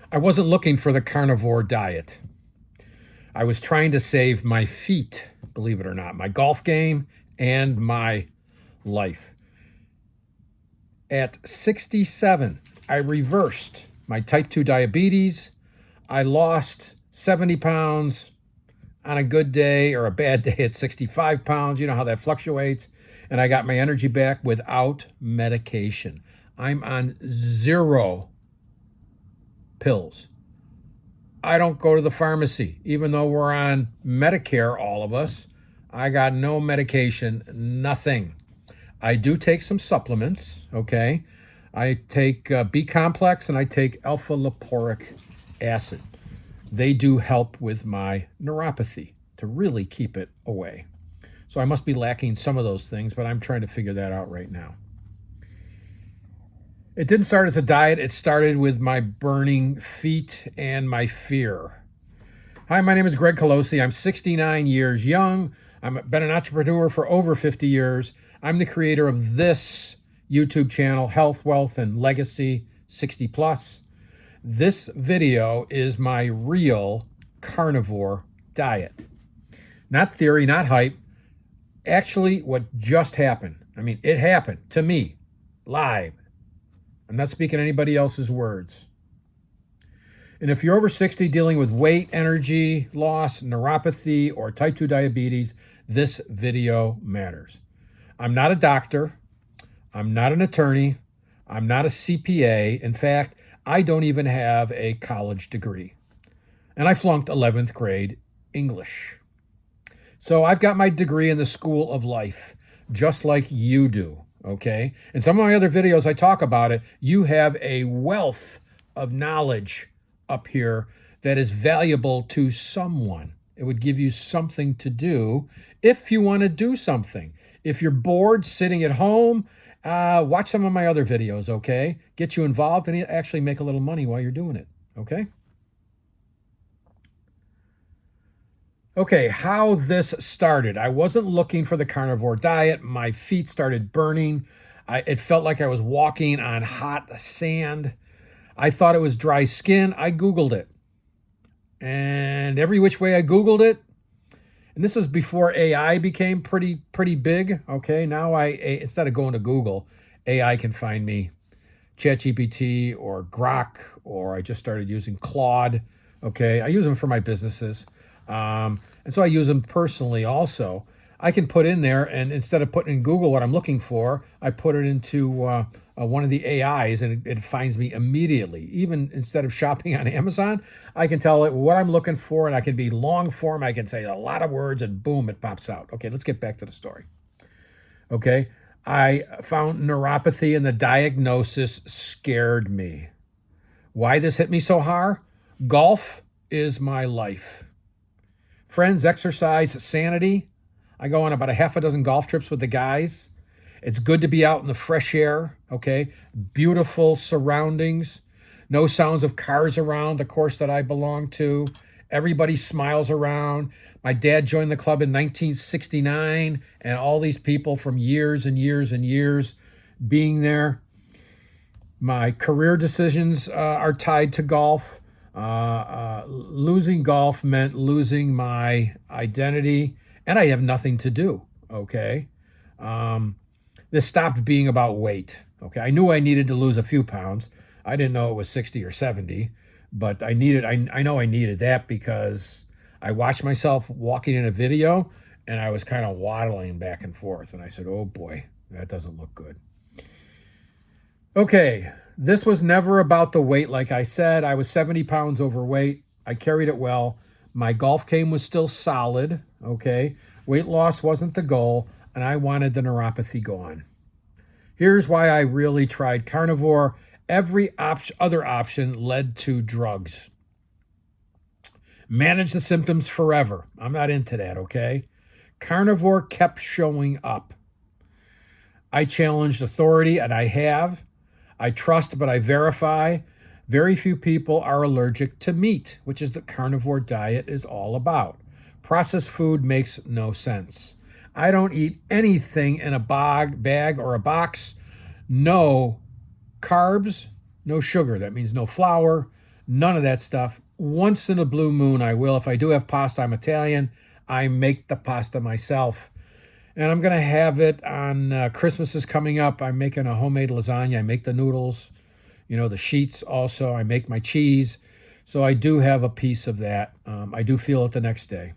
I wasn't looking for the carnivore diet. I was trying to save my feet, believe it or not, my golf game and my life. At 67, I reversed my type 2 diabetes. I lost 70 pounds on a good day, or a bad day at 65 pounds. You know how that fluctuates. And I got my energy back without medication. I'm on 0 pills. I don't go to the pharmacy, even though we're on Medicare, all of us. I got no medication, nothing. I do take some supplements, okay? I take B complex and I take alpha lipoic acid. They do help with my neuropathy to really keep it away. So I must be lacking some of those things, but I'm trying to figure that out right now. It didn't start as a diet. It started with my burning feet and my fear. Hi, my name is Greg Colosi. I'm 69 years young. I've been an entrepreneur for over 50 years. I'm the creator of this YouTube channel, Health, Wealth, and Legacy 60 Plus. This video is my real carnivore diet. Not theory, not hype. Actually, what just happened. I mean, it happened to me, live. I'm not speaking anybody else's words. And if you're over 60 dealing with weight, energy loss, neuropathy, or type 2 diabetes, this video matters. I'm not a doctor. I'm not an attorney. I'm not a CPA. In fact, I don't even have a college degree. And I flunked 11th grade English. So I've got my degree in the School of Life, just like you do, okay? In some of my other videos, I talk about it. You have a wealth of knowledge up here that is valuable to someone. It would give you something to do if you want to do something. If you're bored sitting at home, watch some of my other videos, okay? Get you involved and you actually make a little money while you're doing it, okay? Okay, how this started. I wasn't looking for the carnivore diet. My feet started burning. It felt like I was walking on hot sand. I thought it was dry skin. I Googled it. And every which way I Googled it, and this is before AI became pretty big, okay? Now instead of going to Google, AI can find me ChatGPT or Grok, or I just started using Claude, okay? I use them for my businesses. And so I use them personally also. I can put in there, and instead of putting in Google what I'm looking for, I put it into one of the AIs, and it finds me immediately. Even instead of shopping on Amazon, I can tell it what I'm looking for, and I can be long form. I can say a lot of words, and boom, it pops out. Okay, let's get back to the story. Okay, I found neuropathy, and the diagnosis scared me. Why this hit me so hard? Golf is my life. Friends, exercise, sanity. I go on about a half a dozen golf trips with the guys. It's good to be out in the fresh air, okay? Beautiful surroundings. No sounds of cars around the course that I belong to. Everybody smiles around. My dad joined the club in 1969, and all these people from years and years and years being there. My career decisions are tied to golf. Losing golf meant losing my identity, and I have nothing to do, okay? This stopped being about weight, okay? I knew I needed to lose a few pounds. I didn't know it was 60 or 70, but I know I needed that because I watched myself walking in a video, and I was kind of waddling back and forth, and I said, oh boy, that doesn't look good. Okay, this was never about the weight. Like I said, I was 70 pounds overweight. I carried it well. My golf game was still solid, okay? Weight loss wasn't the goal, and I wanted the neuropathy gone. Here's why I really tried carnivore. Every other option led to drugs. Manage the symptoms forever. I'm not into that, okay? Carnivore kept showing up. I challenged authority, and I have. I trust, but I verify. Very few people are allergic to meat, which is the carnivore diet is all about. Processed food makes no sense. I don't eat anything in a bag or a box. No carbs, no sugar. That means no flour, None of that stuff. Once in a blue moon, I will. If I do have pasta, I'm Italian. I make the pasta myself. And I'm going to have it on Christmas is coming up. I'm making a homemade lasagna. I make the noodles, the sheets also. I make my cheese. So I do have a piece of that. I do feel it the next day.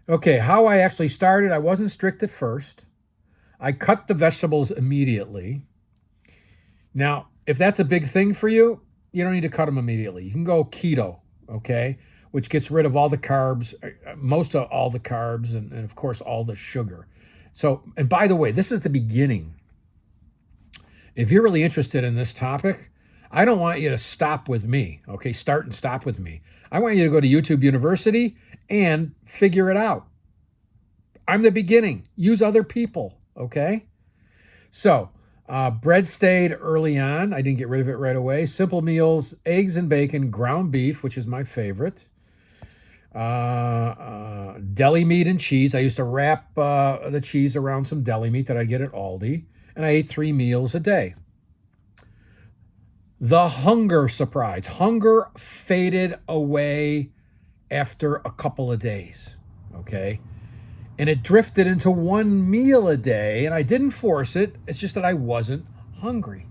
Okay, how I actually started, I wasn't strict at first. I cut the vegetables immediately. Now, if that's a big thing for you, you don't need to cut them immediately. You can go keto, okay, which gets rid of all the carbs, most of all the carbs, and of course, all the sugar. So, and by the way, this is the beginning. If you're really interested in this topic, I don't want you to stop with me, okay? Start and stop with me. I want you to go to YouTube University and figure it out. I'm the beginning. Use other people, okay? So, bread stayed early on. I didn't get rid of it right away. Simple meals, eggs and bacon, ground beef, which is my favorite. Deli meat and cheese. I used to wrap the cheese around some deli meat that I'd get at Aldi. And I ate 3 meals a day. The hunger surprise. Hunger faded away after a couple of days, okay? And it drifted into 1 meal a day, and I didn't force it. It's just that I wasn't hungry.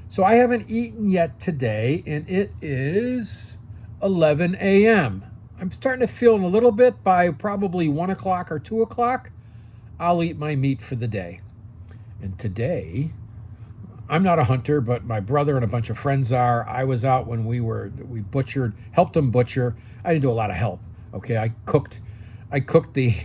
So I haven't eaten yet today, and it is 11 a.m. I'm starting to feel a little bit. By probably 1 o'clock or 2 o'clock, I'll eat my meat for the day. And today, I'm not a hunter, but my brother and a bunch of friends are. I was out when we helped them butcher. I didn't do a lot of help. Okay, I cooked the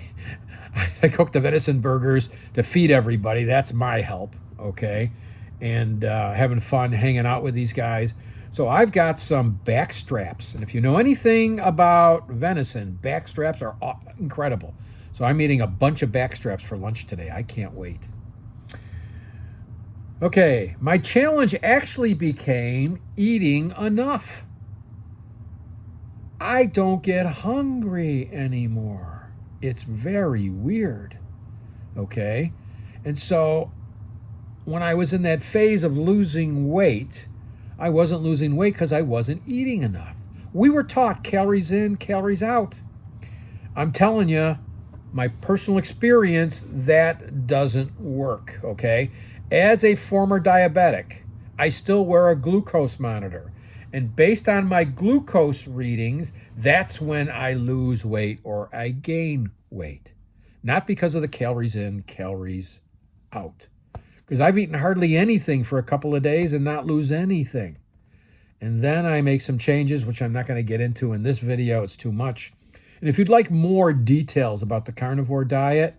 venison burgers to feed everybody. That's my help. Okay, and having fun hanging out with these guys. So I've got some back straps, and if you know anything about venison, back straps are incredible. So I'm eating a bunch of back straps for lunch today. I can't wait. Okay, my challenge actually became eating enough. I don't get hungry anymore. It's very weird, okay? And so when I was in that phase of losing weight, I wasn't losing weight because I wasn't eating enough. We were taught calories in, calories out. I'm telling you, my personal experience, that doesn't work, okay? As a former diabetic, I still wear a glucose monitor. And based on my glucose readings, that's when I lose weight or I gain weight. Not because of the calories in, calories out. Because I've eaten hardly anything for a couple of days and not lose anything. And then I make some changes, which I'm not going to get into in this video. It's too much. And if you'd like more details about the carnivore diet,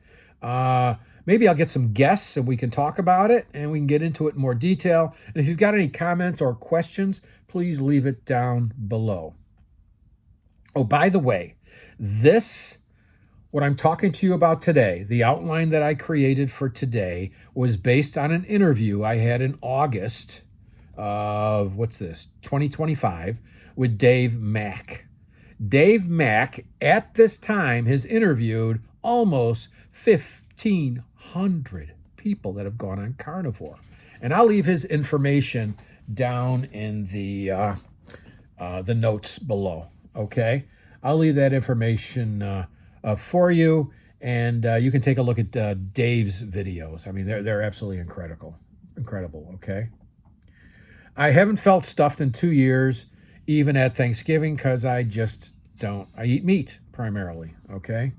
maybe I'll get some guests and we can talk about it and we can get into it in more detail. And if you've got any comments or questions, please leave it down below. Oh, by the way, what I'm talking to you about today, the outline that I created for today was based on an interview I had in August of, 2025 with Dave Mack. Dave Mack, at this time, has interviewed almost 1,500 people that have gone on carnivore. And I'll leave his information down in the notes below, okay? I'll leave that information for you, and you can take a look at Dave's videos. I mean, they're absolutely incredible, okay? I haven't felt stuffed in 2 years, even at Thanksgiving, because I just don't. I eat meat primarily, okay?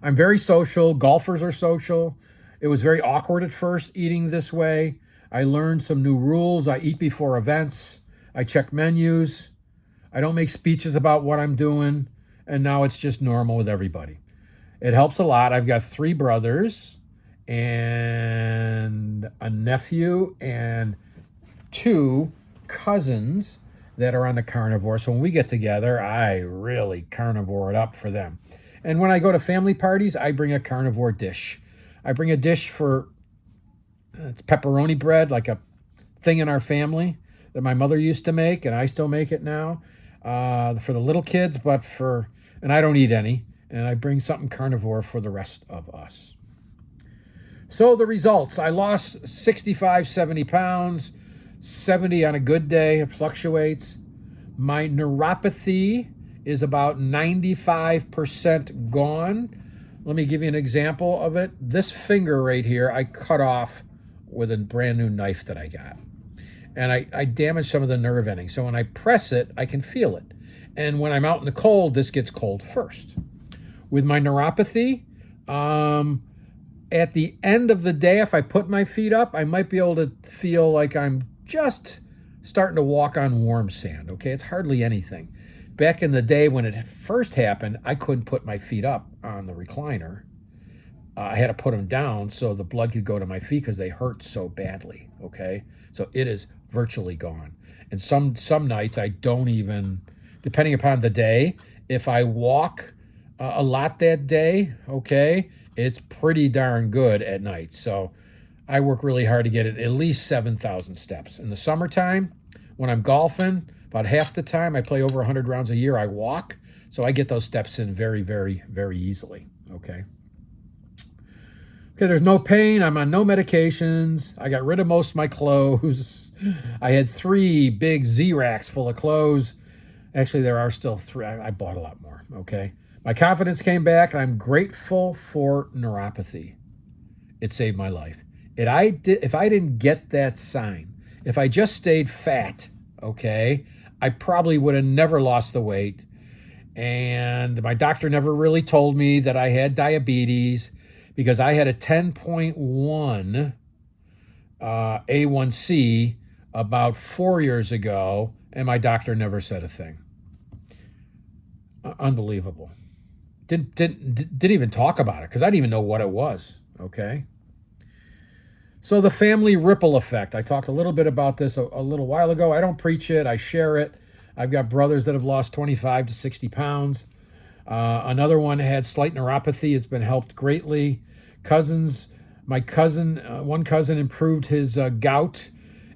I'm very social. Golfers are social. It was very awkward at first eating this way. I learned some new rules. I eat before events. I check menus. I don't make speeches about what I'm doing. And now it's just normal with everybody. It helps a lot. I've got 3 brothers and a nephew and 2 cousins that are on the carnivore. So when we get together, I really carnivore it up for them. And when I go to family parties, I bring a carnivore dish. I bring a dish for, it's pepperoni bread, like a thing in our family that my mother used to make, and I still make it now, for the little kids, and I don't eat any, and I bring something carnivore for the rest of us. So the results, I lost 65, 70 pounds, 70 on a good day, it fluctuates. My neuropathy is about 95% gone. Let me give you an example of it. This finger right here, I cut off with a brand new knife that I got. And I damaged some of the nerve endings. So when I press it, I can feel it. And when I'm out in the cold, this gets cold first. With my neuropathy, at the end of the day, if I put my feet up, I might be able to feel like I'm just starting to walk on warm sand, okay? It's hardly anything. Back in the day when it first happened, I couldn't put my feet up on the recliner. I had to put them down so the blood could go to my feet because they hurt so badly, okay? So it is virtually gone. And some nights I don't even, depending upon the day, if I walk a lot that day, okay, it's pretty darn good at night. So I work really hard to get it at least 7,000 steps. In the summertime, when I'm golfing, about half the time I play over 100 rounds a year, I walk. So I get those steps in very, very, very easily, okay? Okay, there's no pain. I'm on no medications. I got rid of most of my clothes. I had 3 big Z-racks full of clothes. Actually, there are still 3. I bought a lot more, okay? My confidence came back, and I'm grateful for neuropathy. It saved my life. If I didn't get that sign, if I just stayed fat, okay, I probably would have never lost the weight. And my doctor never really told me that I had diabetes because I had a 10.1 A1C about 4 years ago, and my doctor never said a thing. Unbelievable. Didn't even talk about it because I didn't even know what it was, okay? So the family ripple effect. I talked a little bit about this a little while ago. I don't preach it. I share it. I've got brothers that have lost 25 to 60 pounds. Another one had slight neuropathy. It's been helped greatly. One cousin improved his gout,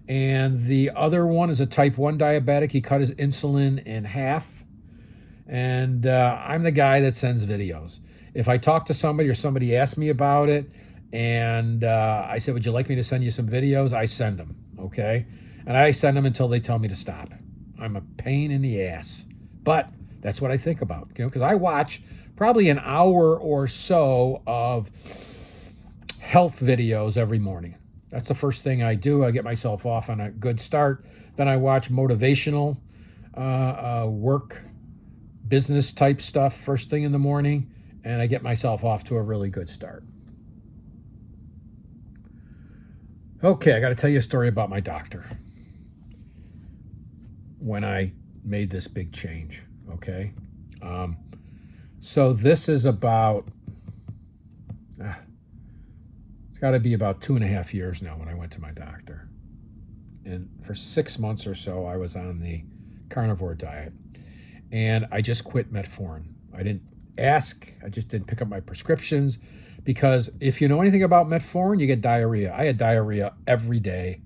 and the other one is a type 1 diabetic. He cut his insulin in half. And I'm the guy that sends videos. If I talk to somebody or somebody asks me about it, and I said, would you like me to send you some videos? I send them, okay? And I send them until they tell me to stop. I'm a pain in the ass. But that's what I think about, because I watch probably an hour or so of health videos every morning. That's the first thing I do. I get myself off on a good start. Then I watch motivational work, business type stuff first thing in the morning, and I get myself off to a really good start. Okay, I got to tell you a story about my doctor when I made this big change, okay? So this is about, it's got to be about 2.5 years now when I went to my doctor. And for 6 months or so, I was on the carnivore diet. And I just quit metformin. I didn't ask. I just didn't pick up my prescriptions because if you know anything about metformin, you get diarrhea. I had diarrhea every day,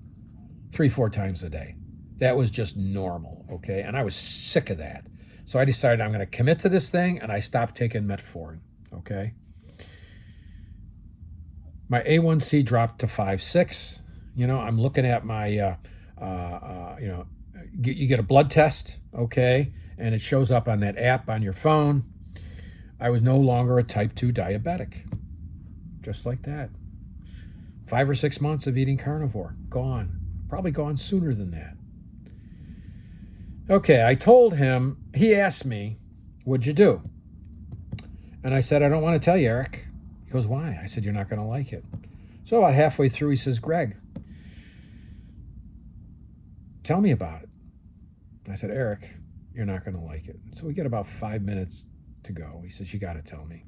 3-4 times a day. That was just normal, okay? And I was sick of that. So I decided I'm going to commit to this thing, and I stopped taking metformin, okay? My A1C dropped to 5.6. I'm looking at my, you get a blood test, okay? And it shows up on that app on your phone. I was no longer a type 2 diabetic. Just like that. 5 or 6 months of eating carnivore. Gone. Probably gone sooner than that. Okay, I told him, he asked me, what'd you do? And I said, I don't want to tell you, Eric. He goes, why? I said, you're not going to like it. So about halfway through, he says, Greg, tell me about it. I said, Eric, you're not going to like it. So we get about 5 minutes to go. He says, you got to tell me.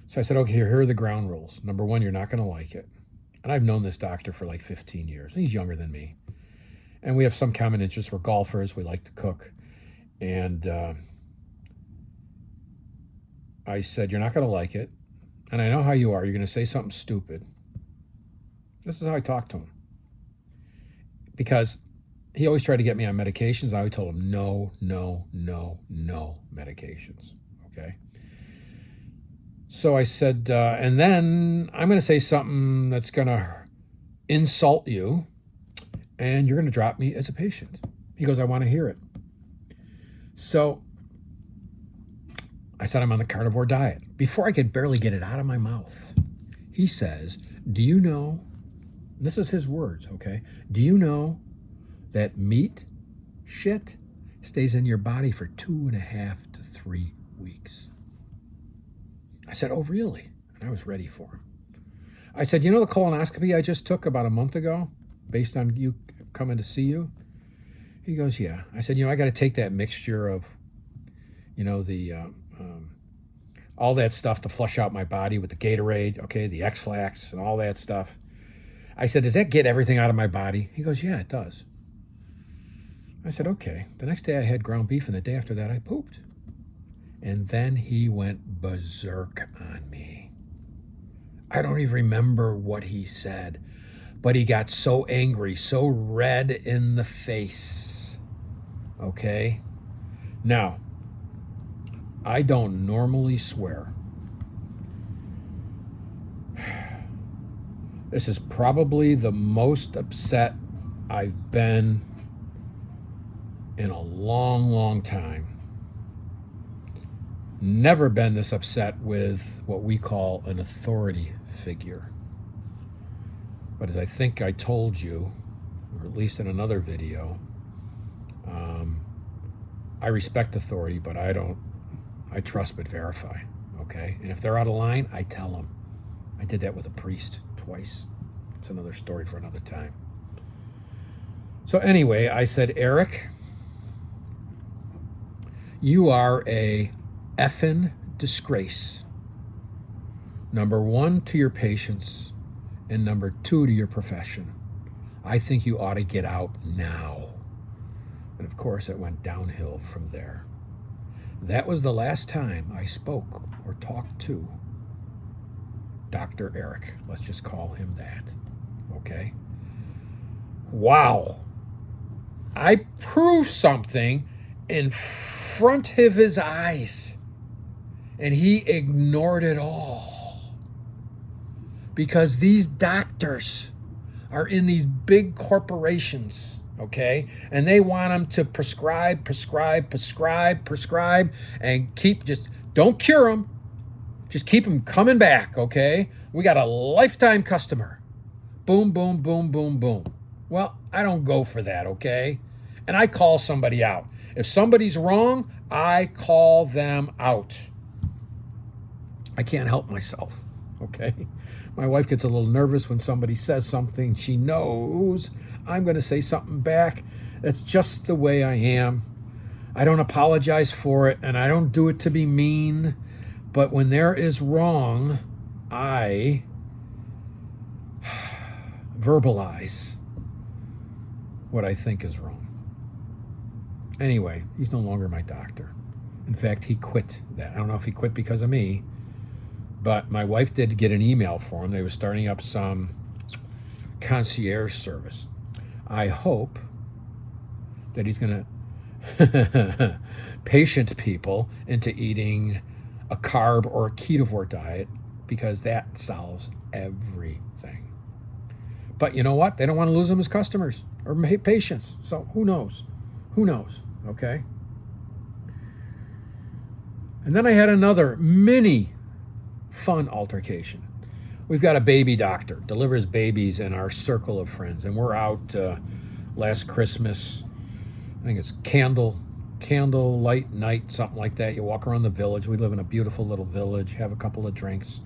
So I said, okay, here are the ground rules. Number 1, you're not going to like it. And I've known this doctor for like 15 years. He's younger than me. And we have some common interests. We're golfers. We like to cook. And I said, you're not going to like it. And I know how you are. You're going to say something stupid. This is how I talked to him. Because he always tried to get me on medications. I always told him, no, no, no, no medications, okay? So I said, and then I'm going to say something that's going to insult you, and you're going to drop me as a patient. He goes, I want to hear it. So I said, I'm on the carnivore diet. Before I could barely get it out of my mouth, he says, do you know, this is his words, okay? Do you know that meat shit stays in your body for 2.5 to 3 weeks? I said, oh, really? And I was ready for him. I said, you know the colonoscopy I just took about a month ago based on you coming to see you? He goes, yeah. I said, I got to take that mixture of, the all that stuff to flush out my body with the Gatorade, okay, the X-Lax and all that stuff. I said, does that get everything out of my body? He goes, yeah, it does. I said, okay. The next day I had ground beef, and the day after that I pooped. And then he went berserk on me. I don't even remember what he said, but he got so angry, so red in the face. Okay? Now, I don't normally swear. This is probably the most upset I've been in a long, long time. Never been this upset with what we call an authority figure. But as I think I told you, or at least in another video, I respect authority, but I trust but verify, okay? And if they're out of line, I tell them. I did that with a priest twice. It's another story for another time. So anyway, I said, Eric, you are a effing disgrace. Number 1, to your patients, and number 2, to your profession. I think you ought to get out now. And of course, it went downhill from there. That was the last time I spoke or talked to Dr. Eric. Let's just call him that. Okay? Wow. I proved something in front of his eyes, and he ignored it all. Because these doctors are in these big corporations, okay? And they want them to prescribe, and don't cure them. Just keep them coming back, okay? We got a lifetime customer. Boom, boom, boom, boom, boom. Well, I don't go for that, okay? And I call somebody out. If somebody's wrong, I call them out. I can't help myself, okay? My wife gets a little nervous when somebody says something. She knows I'm going to say something back. That's just the way I am. I don't apologize for it, and I don't do it to be mean. But when there is wrong, I verbalize what I think is wrong. Anyway, he's no longer my doctor. In fact, he quit that. I don't know if he quit because of me, but my wife did get an email for him. They were starting up some concierge service. I hope that he's going to patient people into eating a carb or a ketovore diet, because that solves everything. But you know what? They don't want to lose them as customers or patients. So who knows? Who knows? Okay. And then I had another mini fun altercation. We've got a baby doctor, delivers babies in our circle of friends, and we're out last Christmas. I think it's candlelight night, something like that. You walk around the village. We live in a beautiful little village, have a couple of drinks.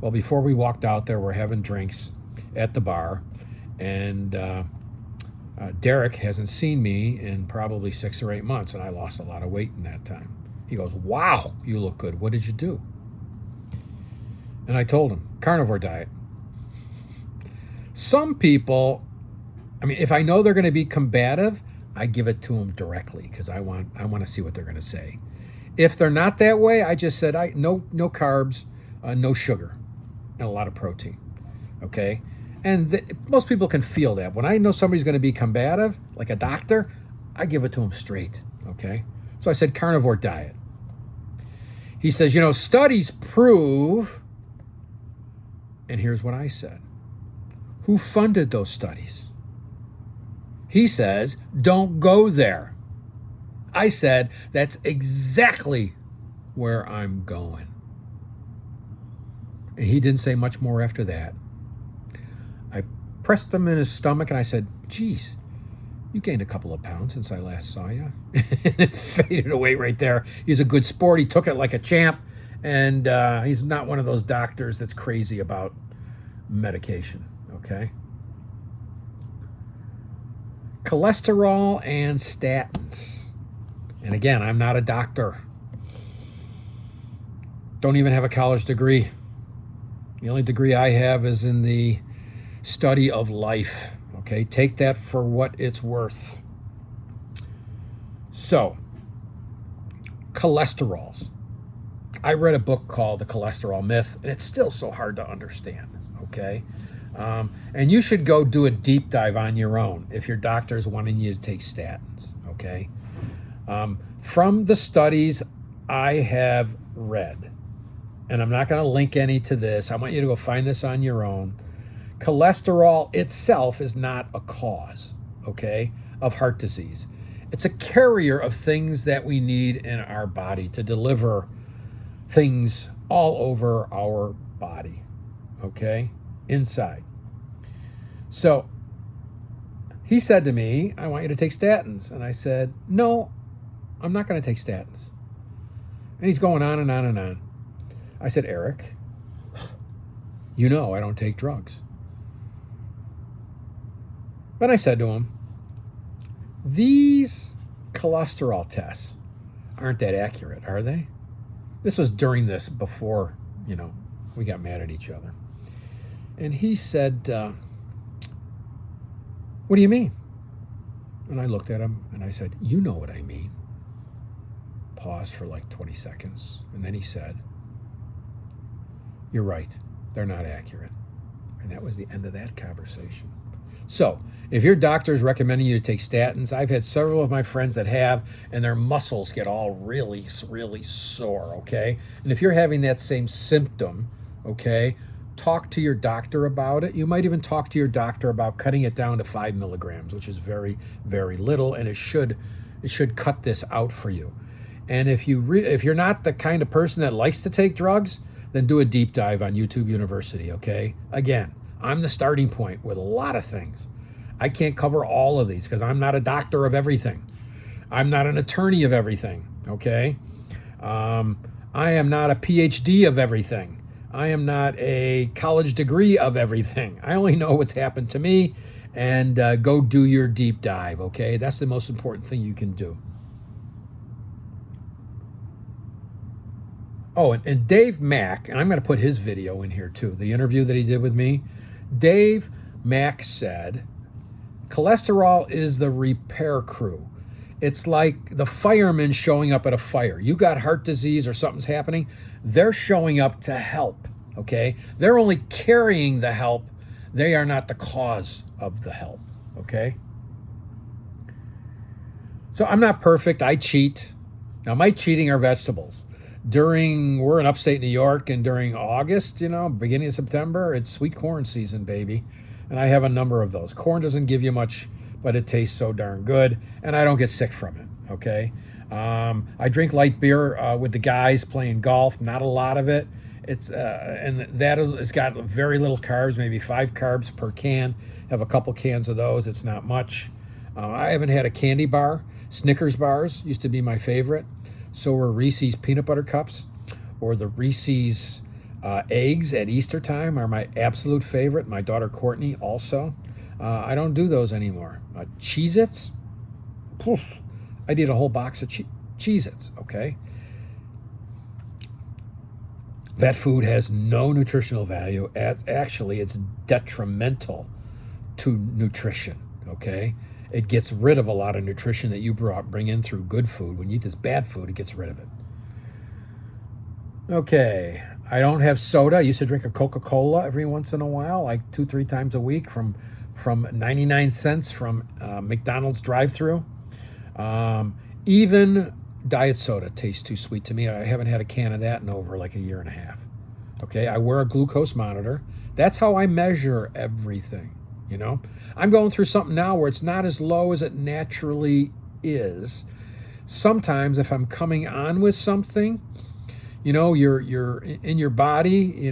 Well, before we walked out there, we're having drinks at the bar, and Derek hasn't seen me in probably 6 or 8 months, and I lost a lot of weight in that time. He goes, wow, you look good. What did you do? And I told him, carnivore diet. Some people, if I know they're going to be combative, I give it to them directly because I want to see what they're going to say. If they're not that way, I just said, no carbs, no sugar, and a lot of protein. Okay? And most people can feel that. When I know somebody's going to be combative, like a doctor, I give it to them straight. Okay? So I said carnivore diet. He says, studies prove, and here's what I said. Who funded those studies? He says, don't go there. I said, that's exactly where I'm going. And he didn't say much more after that. I pressed him in his stomach and I said, geez, you gained a couple of pounds since I last saw you. It faded away right there. He's a good sport. He took it like a champ. And he's not one of those doctors that's crazy about medication, okay? Cholesterol and statins. And again, I'm not a doctor. Don't even have a college degree. The only degree I have is in the study of life. Okay, take that for what it's worth. So, cholesterols. I read a book called The Cholesterol Myth, and it's still so hard to understand. Okay, and you should go do a deep dive on your own if your doctor's wanting you to take statins. Okay, from the studies I have read, and I'm not going to link any to this. I want you to go find this on your own. Cholesterol itself is not a cause, okay, of heart disease. It's a carrier of things that we need in our body to deliver things all over our body, okay, inside. So he said to me, I want you to take statins. And I said, no, I'm not going to take statins. And he's going on and on and on. I said, Eric, you know I don't take drugs. But I said to him, these cholesterol tests aren't that accurate, are they? This was during this, before, we got mad at each other. And he said, what do you mean? And I looked at him and I said, you know what I mean. Pause for like 20 seconds. And then he said, you're right. They're not accurate. And that was the end of that conversation. So, if your doctor is recommending you to take statins, I've had several of my friends that have, and their muscles get all really, really sore, okay? And if you're having that same symptom, okay, talk to your doctor about it. You might even talk to your doctor about cutting it down to 5 milligrams, which is very, very little, and it should cut this out for you. And if you're not the kind of person that likes to take drugs, then do a deep dive on YouTube University, okay? Again, I'm the starting point with a lot of things. I can't cover all of these because I'm not a doctor of everything. I'm not an attorney of everything, okay? I am not a PhD of everything. I am not a college degree of everything. I only know what's happened to me, and go do your deep dive, okay? That's the most important thing you can do. Oh, and Dave Mack, and I'm going to put his video in here too, the interview that he did with me. Dave Mack said, cholesterol is the repair crew. It's like the firemen showing up at a fire. You got heart disease or something's happening, they're showing up to help, okay? They're only carrying the help. They are not the cause of the help, okay? So I'm not perfect. I cheat. Now, my cheating are vegetables. We're in upstate New York, and during August, beginning of September, it's sweet corn season, baby. And I have a number of those. Corn doesn't give you much, but it tastes so darn good, and I don't get sick from it, okay? I drink light beer with the guys playing golf, not a lot of it. It's it's got very little carbs, maybe 5 carbs per can. Have a couple cans of those. It's not much. I haven't had a candy bar. Snickers bars used to be my favorite. So were Reese's peanut butter cups, or the Reese's eggs at Easter time are my absolute favorite. My daughter Courtney also. I don't do those anymore. Cheez-Its? Poof. I'd eat a whole box of Cheez-Its, okay? That food has no nutritional value. Actually, it's detrimental to nutrition, okay? It gets rid of a lot of nutrition that you bring in through good food. When you eat this bad food, it gets rid of it. Okay, I don't have soda. I used to drink a Coca-Cola every once in a while, like 2-3 times a week from 99 cents from McDonald's drive-thru. Even diet soda tastes too sweet to me. I haven't had a can of that in over like a year and a half. Okay, I wear a glucose monitor. That's how I measure everything. I'm going through something now where it's not as low as it naturally is. sometimes if I'm coming on with something, you're in your body,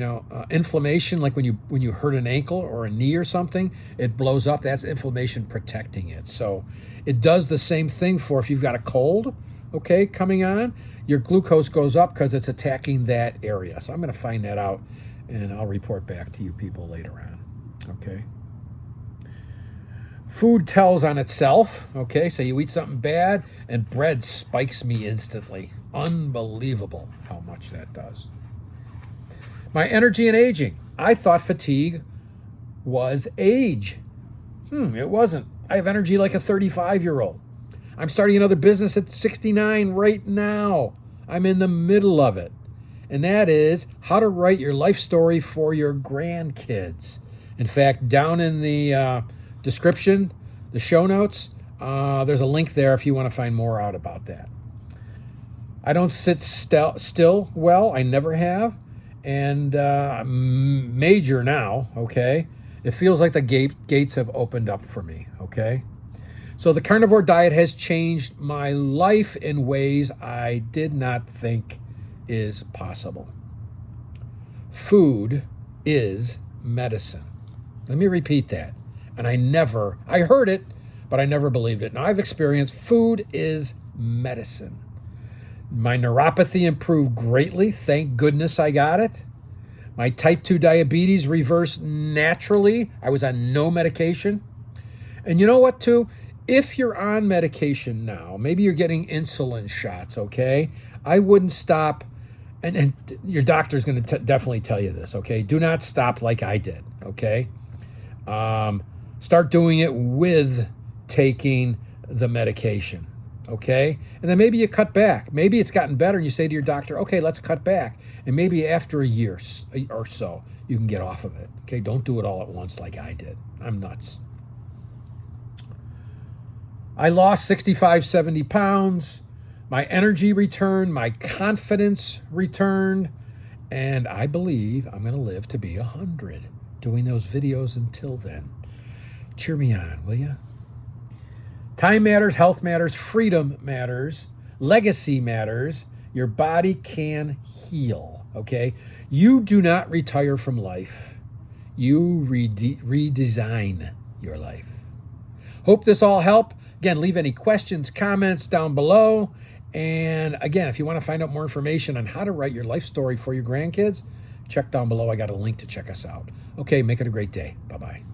inflammation, like when you hurt an ankle or a knee or something, it blows up. That's inflammation protecting it. So it does the same thing for if you've got a cold, okay, coming on, your glucose goes up because it's attacking that area. So I'm going to find that out, and I'll report back to you people later on, okay? Food tells on itself, okay? So you eat something bad, and bread spikes me instantly. Unbelievable how much that does. My energy and aging. I thought fatigue was age. It wasn't. I have energy like a 35-year-old. I'm starting another business at 69 right now. I'm in the middle of it. And that is how to write your life story for your grandkids. In fact, down in the description, the show notes, there's a link there if you want to find more out about that. I don't sit still well. I never have. And major now, okay? It feels like the gates have opened up for me, okay? So the carnivore diet has changed my life in ways I did not think is possible. Food is medicine. Let me repeat that. And I heard it, but I never believed it. Now I've experienced food is medicine. My neuropathy improved greatly. Thank goodness I got it. My type 2 diabetes reversed naturally. I was on no medication. And you know what, too? If you're on medication now, maybe you're getting insulin shots, okay? I wouldn't stop, and your doctor's going to definitely tell you this, okay? Do not stop like I did, okay? Start doing it with taking the medication, okay? And then maybe you cut back. Maybe it's gotten better and you say to your doctor, okay, let's cut back. And maybe after a year or so, you can get off of it, okay? Don't do it all at once like I did. I'm nuts. I lost 65, 70 pounds. My energy returned. My confidence returned. And I believe I'm going to live to be 100 doing those videos until then. Cheer me on, will you? Time matters, health matters, freedom matters, legacy matters. Your body can heal, okay? You do not retire from life. You redesign your life. Hope this all helped. Again, leave any questions, comments down below. And again, if you want to find out more information on how to write your life story for your grandkids, check down below. I got a link to check us out. Okay, make it a great day. Bye-bye.